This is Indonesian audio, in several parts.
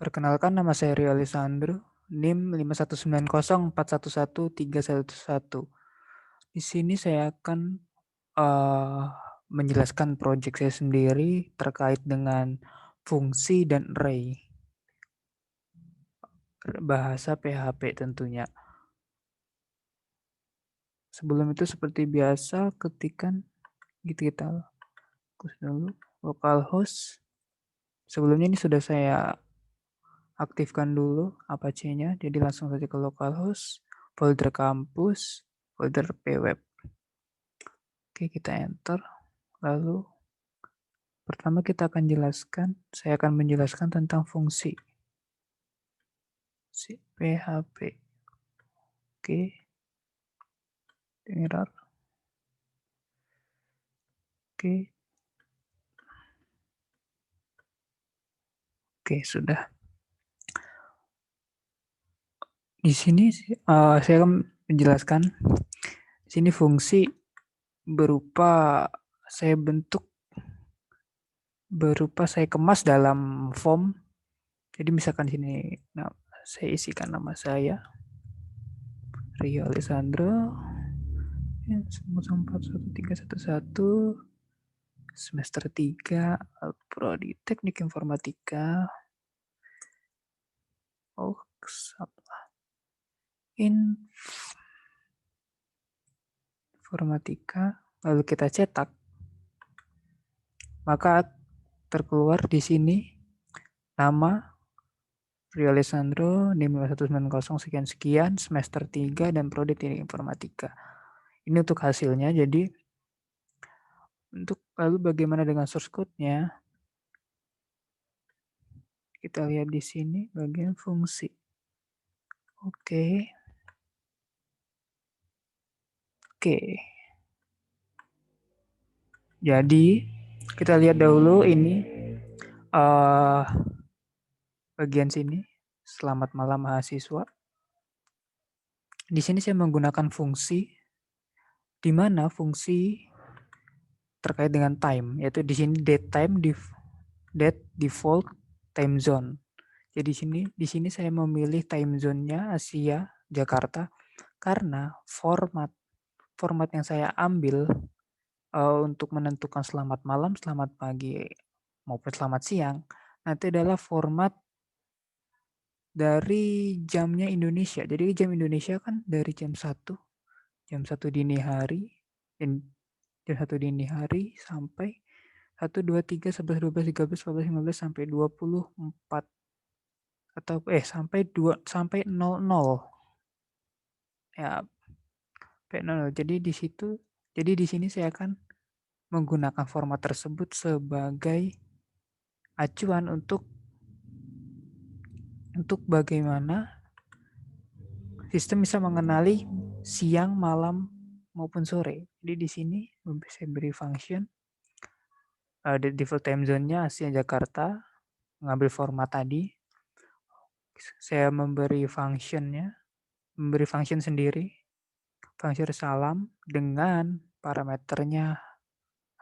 Perkenalkan, nama saya Rio Alessandro, NIM 51904113111. Di sini saya akan eh, menjelaskan proyek saya sendiri terkait dengan fungsi dan array, bahasa PHP tentunya. Sebelum itu seperti biasa ketikkan kita dulu localhost. Sebelumnya ini sudah saya aktifkan dulu Apache-nya, jadi langsung saja ke localhost, folder kampus, folder pweb. Oke, kita enter. Lalu pertama saya akan menjelaskan tentang fungsi PHP. Oke, error. Oke, sudah. Di sini saya akan menjelaskan. Di sini fungsi berupa saya kemas dalam form. Jadi misalkan di sini saya isikan nama saya Rio Alessandro 1411311 semester 3 prodi Teknik Informatika informatika, lalu kita cetak, maka terkeluar di sini nama Rio Alessandro, NIM 5190 sekian-sekian, semester 3 dan prodi Teknik Informatika. Ini untuk hasilnya. Jadi lalu bagaimana dengan source code-nya? Kita lihat di sini bagian fungsi. Oke. Jadi kita lihat dahulu ini bagian sini. Selamat malam mahasiswa. Di sini saya menggunakan fungsi di mana fungsi terkait dengan time, yaitu di sini date default time zone. Jadi di sini saya memilih time zone-nya Asia Jakarta karena format yang saya ambil untuk menentukan selamat malam, selamat pagi maupun selamat siang nanti adalah format dari jamnya Indonesia. Jadi jam Indonesia kan dari jam 1 dini hari, jam 1 dini hari sampai 1, 2, 3, 11, 12, 13, 14, 15 sampai 24 atau sampai 00. Ya, sampai 00. Jadi di sini saya akan menggunakan format tersebut sebagai acuan untuk bagaimana sistem bisa mengenali siang, malam maupun sore. Jadi di sini saya beri function default time zone-nya Asia Jakarta, mengambil format tadi. Saya memberi function sendiri, function salam dengan parameternya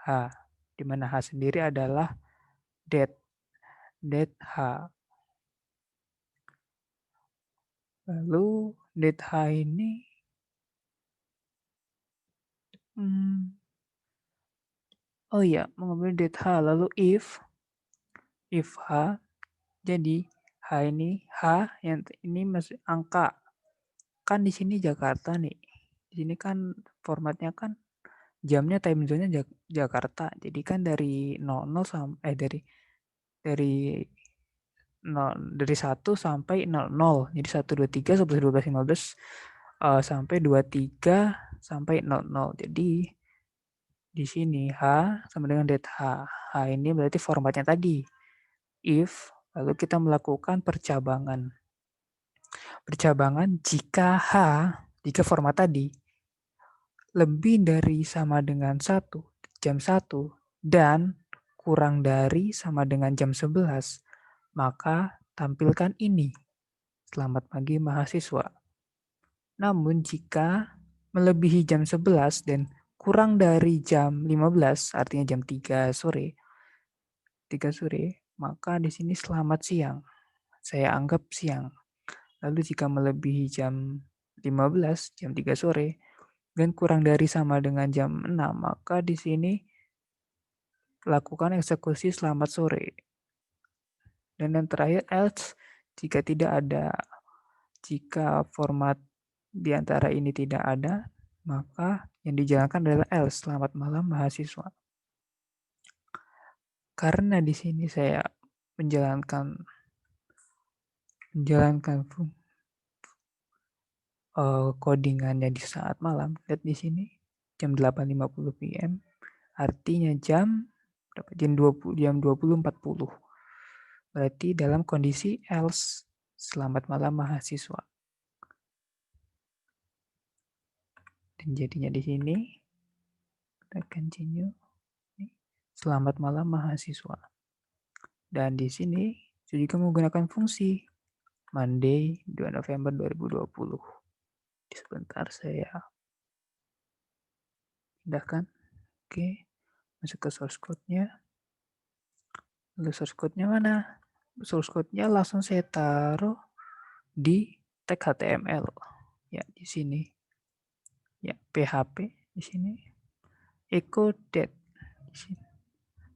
H, di mana H sendiri adalah date H. Lalu date H ini mengambil date H, lalu if H, jadi H yang ini masih angka. Kan di sini Jakarta nih. Di sini kan formatnya kan jamnya time zone-nya Jakarta. Jadi kan dari 00 sampai dari 1 sampai 00. Jadi 1, 2, 3, 11, 12, 15 sampai 23 sampai 00. Jadi di sini H sama dengan date H. H ini berarti formatnya tadi. If, lalu kita melakukan percabangan. Percabangan jika format tadi lebih dari sama dengan 1, jam 1, dan kurang dari sama dengan jam 11, maka tampilkan ini. Selamat pagi mahasiswa. Namun jika melebihi jam 11 dan kurang dari jam 15, artinya jam 3 sore, maka di sini selamat siang. saya anggap siang. Lalu jika melebihi jam 15, jam 3 sore, dan kurang dari sama dengan jam 6, maka di sini lakukan eksekusi selamat sore. Dan yang terakhir, else, jika format di antara ini tidak ada, maka yang dijalankan adalah else, selamat malam mahasiswa. Karena di sini saya menjalankan codingannya di saat malam. Lihat di sini jam 8.50 PM, artinya jam 20.40. Berarti dalam kondisi else, selamat malam mahasiswa. Dan jadinya di sini kita continue. Selamat malam mahasiswa. Dan di sini juga menggunakan fungsi Monday 2 November 2020. Sebentar saya pindahkan. Oke, masuk ke source code-nya. Lalu source code-nya mana? Source code-nya langsung saya taruh di tag HTML. Ya, di sini. Ya, PHP di sini. Echo date di sini.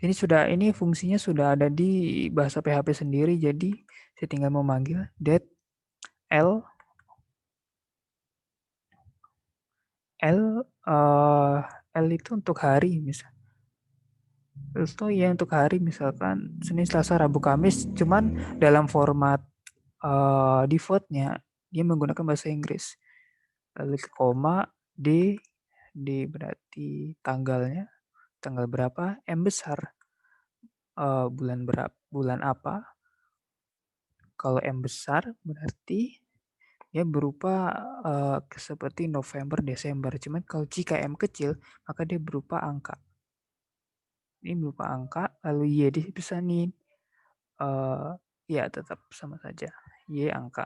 Ini fungsinya sudah ada di bahasa PHP sendiri, jadi saya tinggal memanggil date L itu untuk hari misal. Itu ya untuk hari misalkan Senin, Selasa, Rabu, Kamis, cuman dalam format defaultnya dia menggunakan bahasa Inggris. Lalu koma D berarti tanggal berapa, M besar bulan apa. Kalau M besar berarti ya berupa seperti November, Desember. Cuman kalau jika M kecil maka dia berupa angka. Ini berupa angka, lalu Y dipesanin. Ya tetap sama saja. Y angka.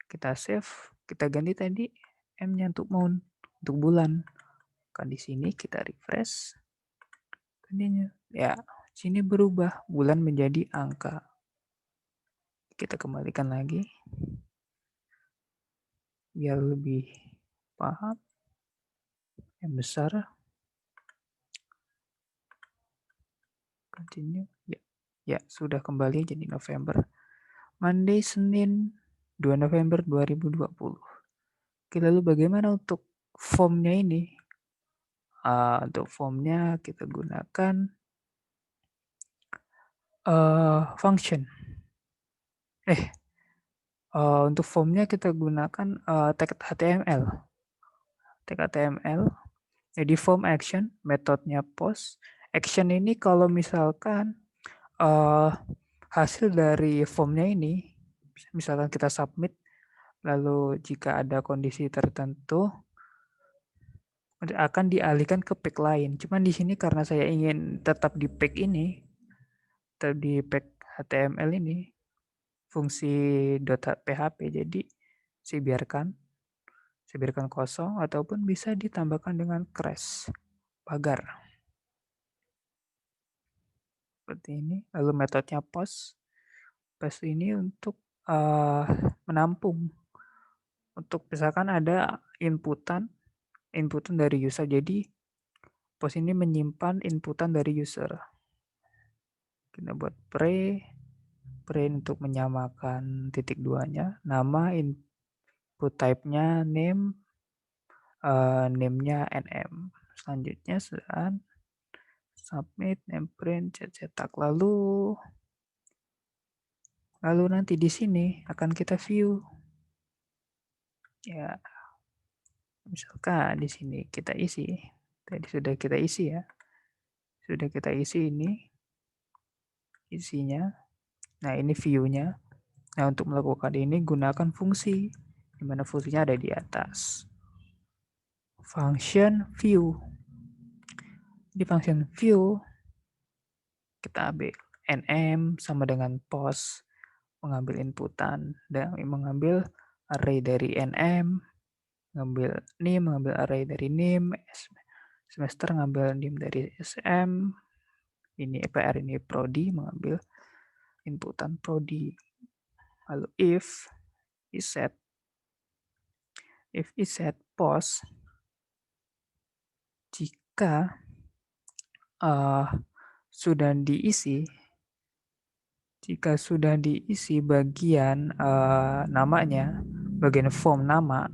Kita save, kita ganti tadi M-nya untuk month, untuk bulan. Kan di sini kita refresh. Gantinya. Ya, sini berubah bulan menjadi angka. Kita kembalikan lagi. Biar lebih paham. Yang besar. Continue. Ya, sudah kembali jadi November. Monday, Senin, 2 November 2020. Oke, lalu bagaimana untuk formnya ini? Untuk formnya kita gunakan function. Untuk formnya kita gunakan tag HTML. Tag HTML. Jadi form action, metodenya post. Action ini kalau misalkan hasil dari formnya ini, misalkan kita submit, lalu jika ada kondisi tertentu akan dialihkan ke page lain. Cuman di sini karena saya ingin tetap di page ini, tetap di page HTML ini, fungsi .php, jadi saya biarkan kosong ataupun bisa ditambahkan dengan crash pagar seperti ini. Lalu metodenya post ini untuk menampung, untuk misalkan ada inputan dari user, jadi post ini menyimpan inputan dari user. Kita buat pre untuk menyamakan titik duanya, nama, input type-nya name, name-nya nm. Selanjutnya submit, name print, cetak. Lalu nanti di sini akan kita view. Ya, misalkan di sini kita isi. Tadi sudah kita isi ya. Sudah kita isi ini isinya. Nah, ini view-nya. Nah, untuk melakukan ini gunakan fungsi, di mana fungsinya ada di atas. Function view. Di function view kita ambil nm sama dengan post, mengambil inputan dan mengambil array dari nm, mengambil name, mengambil array dari name, semester mengambil name dari sm, ini PR, ini prodi, mengambil inputan prodi. Lalu if set post jika sudah diisi bagian namanya, bagian form nama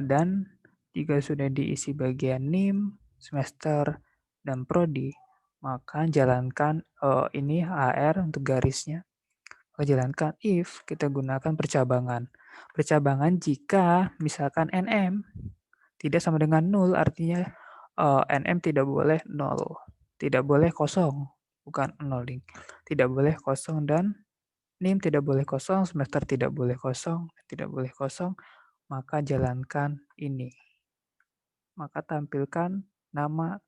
dan jika sudah diisi bagian NIM, semester, dan prodi, maka jalankan ini HR untuk garisnya. Maka jalankan if kita gunakan percabangan. Percabangan jika misalkan NM tidak sama dengan 0, artinya NM tidak boleh 0, tidak boleh kosong, bukan 0, tidak boleh kosong, dan NIM tidak boleh kosong, semester tidak boleh kosong, maka jalankan ini. Maka tampilkan nama,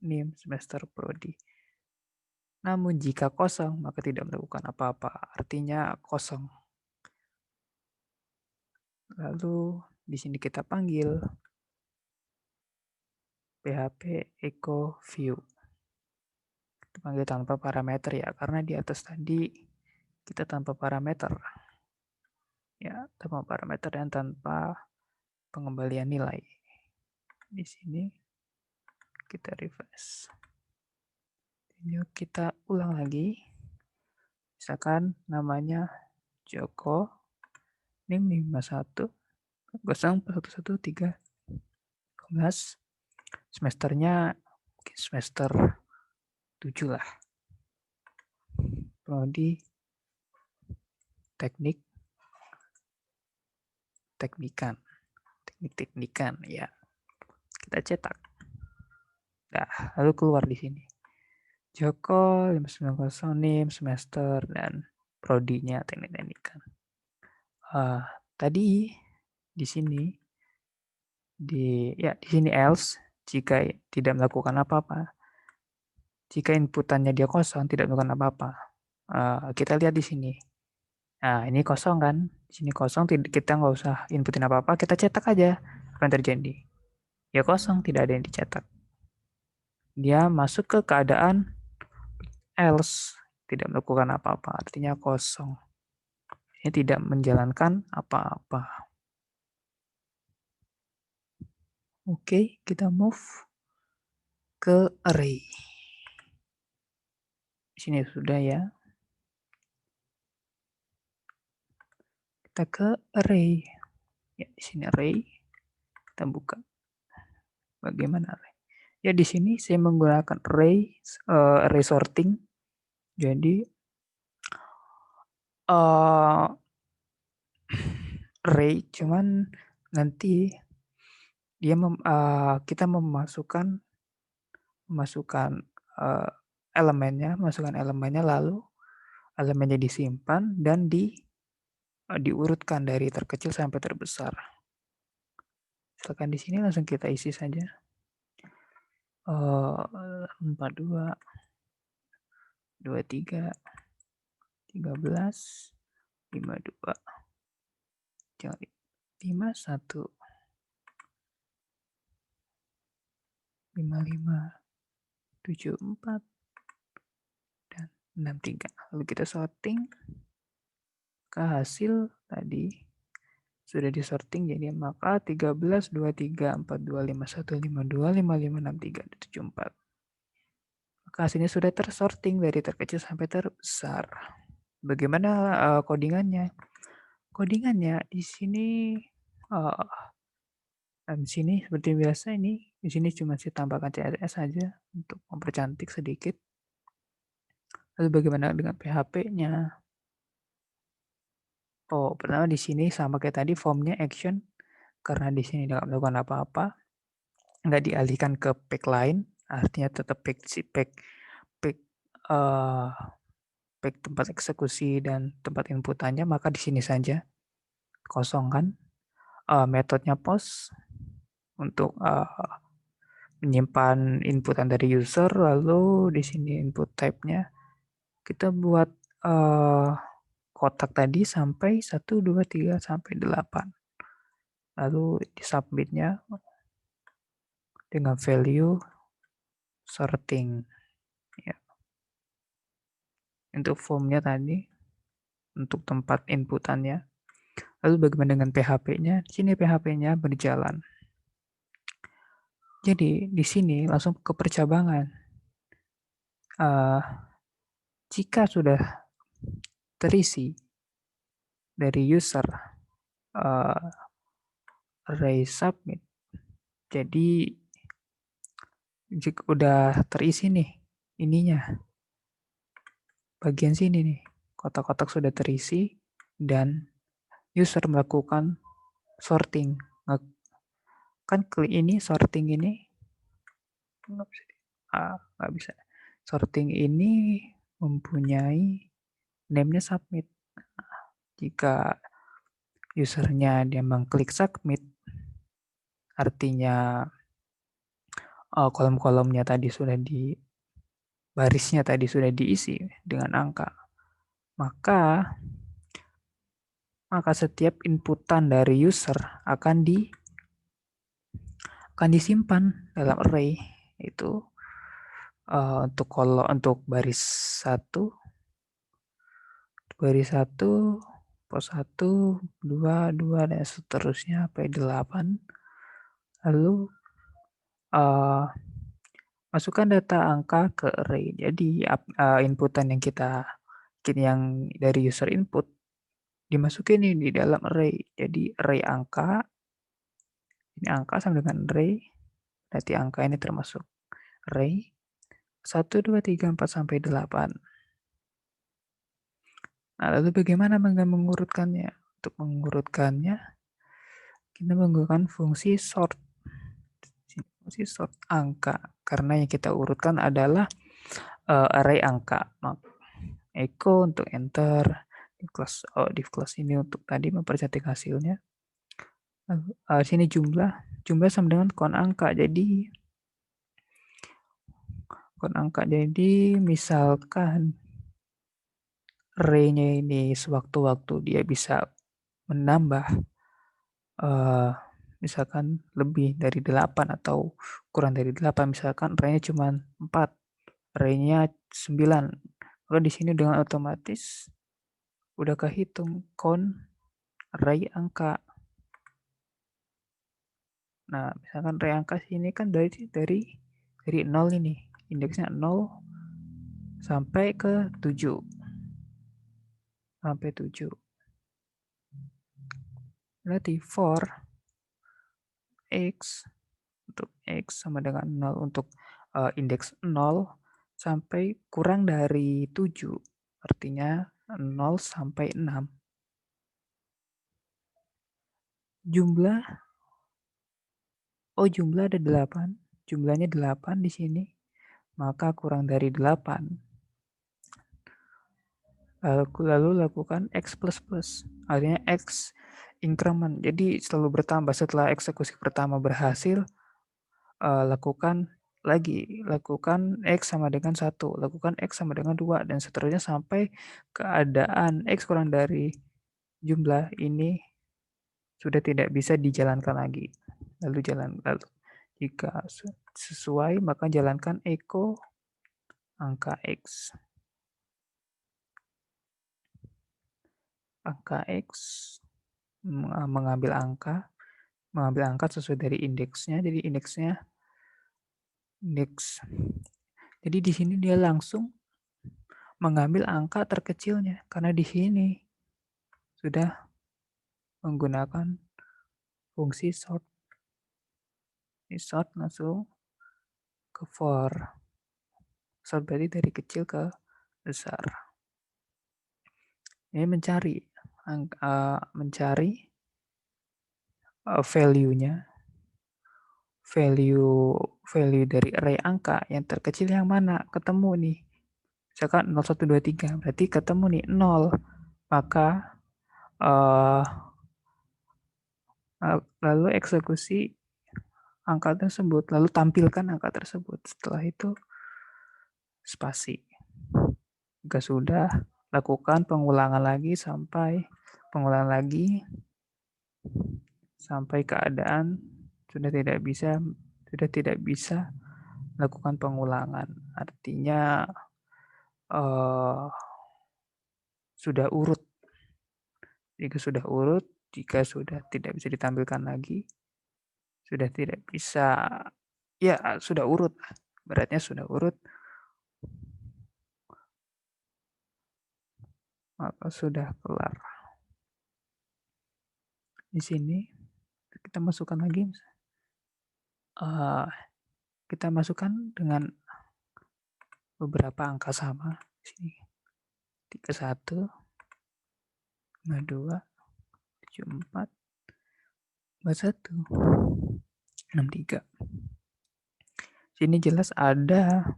NIM, semester, prodi. Namun jika kosong, maka tidak melakukan apa-apa, artinya kosong. Lalu di sini kita panggil PHP Echo View. Kita panggil tanpa parameter ya, karena di atas tadi kita tanpa parameter. Ya, tanpa parameter dan tanpa pengembalian nilai. Di sini kita refresh. Yuk kita ulang lagi. Misalkan namanya Joko, NIM 51 04113 12, semesternya semester 7 lah. Prodi teknikan ya. Kita cetak. Nah, lalu keluar di sini. Joko 590 NIM, semester, dan prodinya teknikan. Tadi di sini di sini else jika tidak melakukan apa-apa. Jika inputannya dia kosong, tidak melakukan apa-apa. Kita lihat di sini. Nah, ini kosong kan? Di sini kosong, kita nggak usah inputin apa-apa, kita cetak aja apa yang terjadi. Ya kosong, tidak ada yang dicetak. Dia masuk ke keadaan else, tidak melakukan apa-apa, artinya kosong. Ini tidak menjalankan apa-apa. Oke, kita move ke array. Di sini sudah ya. Kita ke array. Ya, di sini array. Kita buka. Bagaimana array? Ya, di sini saya menggunakan array sorting. Jadi array cuman nanti dia kita memasukkan elemennya, lalu elemennya disimpan dan diurutkan dari terkecil sampai terbesar. Misalkan di sini langsung kita isi saja 42 23 13 52 jangan 51 55 74 dan 63. Lalu kita sorting ke hasil tadi sudah disorting, jadi maka 13 23 42 51 52 55 63 74. Maka hasilnya sudah tersorting dari terkecil sampai terbesar. Bagaimana codingannya? Codingannya di sini di sini seperti biasa, di sini cuma saya tambahkan CSS saja untuk mempercantik sedikit. Lalu bagaimana dengan PHP-nya? Pertama di sini sama kayak tadi, formnya action, karena di sini tidak melakukan apa-apa, nggak dialihkan ke pack lain, artinya tetap pack tempat eksekusi dan tempat inputannya, maka di sini saja kosong kan. Metodenya post untuk menyimpan inputan dari user, lalu di sini input type-nya kita buat kotak tadi sampai 1 2 3 sampai 8. Lalu di submit-nya dengan value sorting ya. Untuk form-nya tadi untuk tempat inputannya. Lalu bagaimana dengan PHP-nya? Di sini PHP-nya berjalan. Jadi di sini langsung ke percabangan. Jika sudah terisi dari user array submit, jadi jika udah terisi nih ininya, bagian sini nih, kotak-kotak sudah terisi dan user melakukan sorting. Kan klik ini, sorting ini nggak bisa. Sorting ini mempunyai name-nya submit. Jika usernya dia mengklik submit, artinya kolom-kolomnya tadi sudah barisnya tadi sudah diisi dengan angka. Maka setiap inputan dari user akan disimpan dalam array. Itu untuk baris 1, pos 1, 2, 2 dan seterusnya sampai 8. Lalu masukkan data angka ke array. Jadi inputan yang dari user input dimasukin nih di dalam array. Jadi array angka, ini angka sama dengan array, berarti angka ini termasuk array 1, 2, 3, 4 sampai 8. Nah, lalu bagaimana mengurutkannya? Untuk mengurutkannya, kita menggunakan fungsi sort. Fungsi sort angka, karena yang kita urutkan adalah array angka. Echo untuk enter, div class ini untuk tadi mempercantik hasilnya. Sini jumlah sama dengan count angka. Jadi count angka, jadi misalkan array-nya ini sewaktu-waktu dia bisa menambah misalkan lebih dari 8 atau kurang dari 8, misalkan array-nya cuma 4, array-nya 9. Maka di sini dengan otomatis udah kehitung count array angka. Nah, misalkan array angka sini kan dari 0 ini, indeksnya 0 sampai ke 7. Sampai 7. Berarti for x, untuk x sama dengan 0 untuk indeks 0 sampai kurang dari 7. Artinya 0 sampai 6. Jumlah ada 8. Jumlahnya 8 di sini. Maka kurang dari 8. Lalu lakukan x plus plus. Artinya x increment. Jadi selalu bertambah setelah eksekusi pertama berhasil. Lakukan x sama dengan 1, lakukan x sama dengan 2, dan seterusnya sampai keadaan x kurang dari jumlah ini sudah tidak bisa dijalankan lagi. Lalu jika sesuai maka jalankan echo angka x. Angka x mengambil angka sesuai dari indeksnya. Jadi indeks. Jadi di sini dia langsung mengambil angka terkecilnya karena di sini sudah menggunakan fungsi sort. Ini sort langsung ke for. Sort berarti dari kecil ke besar. Ini mencari value-nya. Value dari array angka yang terkecil yang mana? Ketemu nih. Misalkan 0, 1, 2, 3. Berarti ketemu nih 0. Maka lalu eksekusi angka tersebut. Lalu tampilkan angka tersebut. Setelah itu spasi. Jika sudah, lakukan pengulangan lagi sampai keadaan sudah tidak bisa lakukan pengulangan. Artinya sudah urut Jika sudah urut, jika sudah tidak bisa ditampilkan lagi, sudah tidak bisa, ya sudah urut, beratnya sudah urut, maka sudah kelar. Di sini kita masukkan lagi, kita masukkan dengan beberapa angka sama. Di sini 31, 52, 74, 41, 63. Sini jelas ada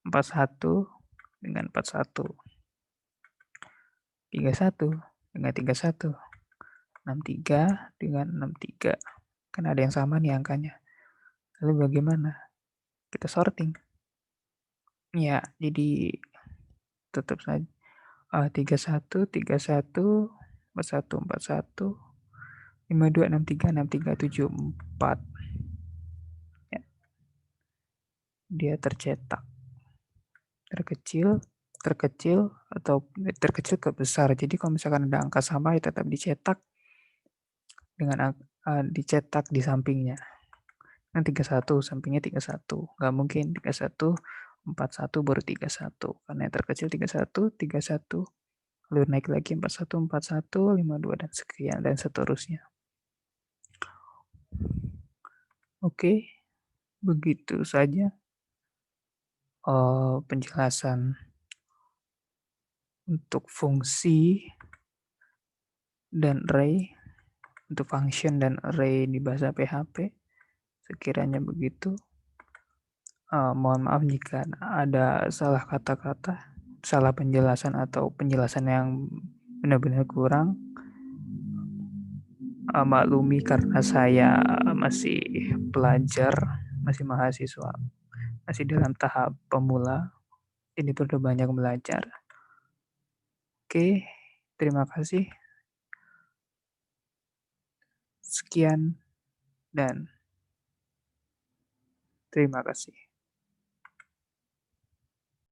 41 dengan 41, 31 dengan 31, 63 dengan 63. Kan ada yang sama nih angkanya. Lalu bagaimana? Kita sorting. Ya, jadi tetap saja 31, 31, 41, 41, 52, 63, 63, 74. Ya, dia tercetak. Terkecil atau terkecil ke besar. Jadi kalau misalkan ada angka sama ya tetap dicetak dengan dicetak di sampingnya. Kan 31 sampingnya 31. Nggak mungkin 31 41 baru 31. Karena yang terkecil 31, 31, lalu naik lagi 41, 41, 52 dan sekian dan seterusnya. Oke, begitu saja penjelasan untuk fungsi dan array, untuk function dan array di bahasa PHP. Sekiranya begitu. Mohon maaf jika ada salah kata-kata, salah penjelasan atau penjelasan yang benar-benar kurang. Maklumi karena saya masih pelajar, masih mahasiswa, masih dalam tahap pemula. Ini perlu banyak belajar. Oke, terima kasih. Sekian dan terima kasih.